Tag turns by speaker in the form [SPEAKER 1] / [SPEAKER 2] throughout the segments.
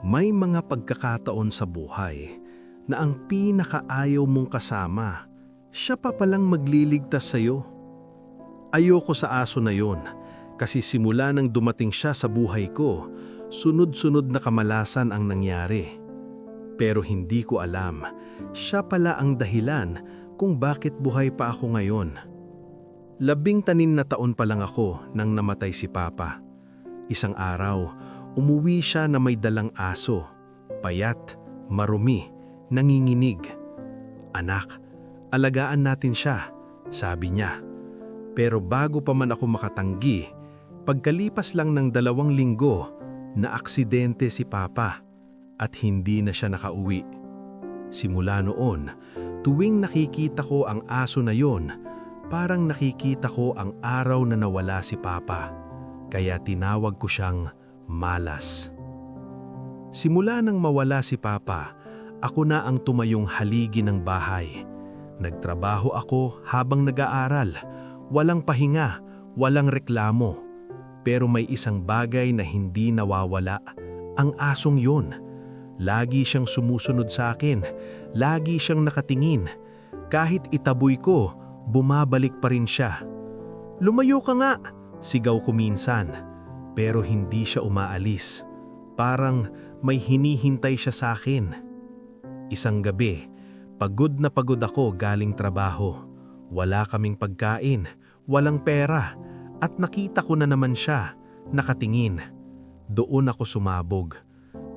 [SPEAKER 1] May mga pagkakataon sa buhay na ang pinakaayaw mong kasama, siya pa palang magliligtas sa'yo. Ayoko sa aso na yon kasi simula nang dumating siya sa buhay ko, sunod-sunod na kamalasan ang nangyari. Pero hindi ko alam, siya pala ang dahilan kung bakit buhay pa ako ngayon. 16 na taon pa lang ako nang namatay si Papa. Isang araw, umuwi siya na may dalang aso, payat, marumi, nanginginig. "Anak, alagaan natin siya," sabi niya. Pero bago pa man ako makatanggi, pagkalipas lang ng 2 linggo, naaksidente si Papa at hindi na siya nakauwi. Simula noon, tuwing nakikita ko ang aso na yon, parang nakikita ko ang araw na nawala si Papa, kaya tinawag ko siyang Malas. Simula nang mawala si Papa, ako na ang tumayong haligi ng bahay. Nagtrabaho ako habang nag-aaral, walang pahinga, walang reklamo. Pero may isang bagay na hindi nawawala, ang asong yun. Lagi siyang sumusunod sa akin, lagi siyang nakatingin. Kahit itaboy ko, bumabalik pa rin siya. "Lumayo ka nga!" sigaw ko minsan. Pero hindi siya umaalis. Parang may hinihintay siya sa akin. Isang gabi, pagod na pagod ako galing trabaho. Wala kaming pagkain, walang pera, at nakita ko na naman siya, nakatingin. Doon ako sumabog.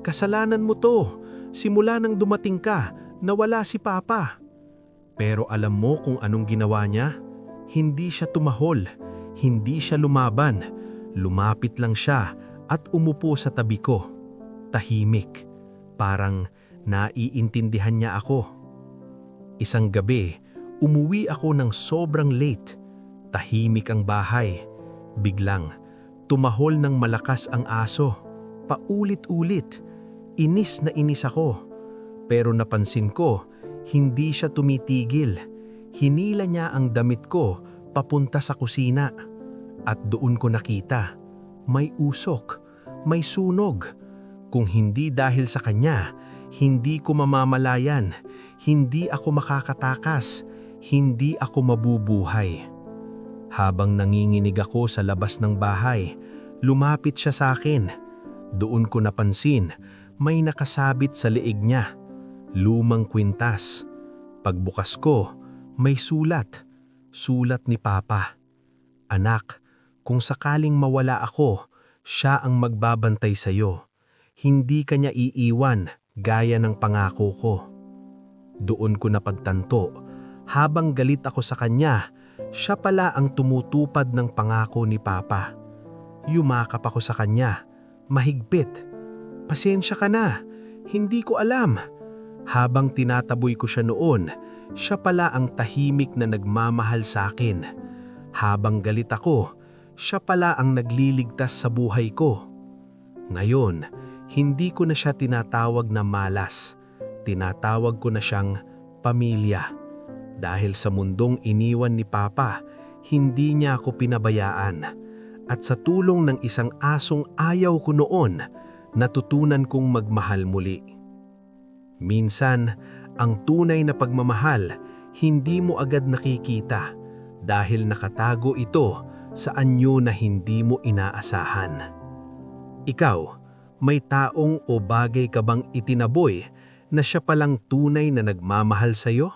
[SPEAKER 1] "Kasalanan mo to. Simula nang dumating ka, nawala si Papa." Pero alam mo kung anong ginawa niya? Hindi siya tumahol, hindi siya lumaban. Lumapit lang siya at umupo sa tabi ko. Tahimik, parang naiintindihan niya ako. Isang gabi, umuwi ako ng sobrang late. Tahimik ang bahay. Biglang, tumahol ng malakas ang aso. Paulit-ulit. Inis na inis ako. Pero napansin ko, hindi siya tumitigil. Hinila niya ang damit ko papunta sa kusina. At doon ko nakita, may usok, may sunog. Kung hindi dahil sa kanya, hindi ko mamamalayan, hindi ako makakatakas, hindi ako mabubuhay. Habang nanginginig ako sa labas ng bahay, lumapit siya sa akin. Doon ko napansin, may nakasabit sa leeg niya, lumang kwintas. Pagbukas ko, may sulat, sulat ni Papa. "Anak, kung sakaling mawala ako, siya ang magbabantay sa iyo. Hindi ka niya iiwan gaya ng pangako ko." Doon ko napagtanto, habang galit ako sa kanya, siya pala ang tumutupad ng pangako ni Papa. Yumakap ako sa kanya, mahigpit. "Pasensya ka na, hindi ko alam." Habang tinataboy ko siya noon, siya pala ang tahimik na nagmamahal sa akin. Habang galit ako, siya pala ang nagliligtas sa buhay ko. Ngayon, hindi ko na siya tinatawag na malas. Tinatawag ko na siyang pamilya. Dahil sa mundong iniwan ni Papa, hindi niya ako pinabayaan. At sa tulong ng isang asong ayaw ko noon, natutunan kong magmahal muli. Minsan, ang tunay na pagmamahal, hindi mo agad nakikita dahil nakatago ito sa anyo na hindi mo inaasahan. Ikaw, may taong o bagay ka bang itinaboy na siya palang tunay na nagmamahal sa iyo?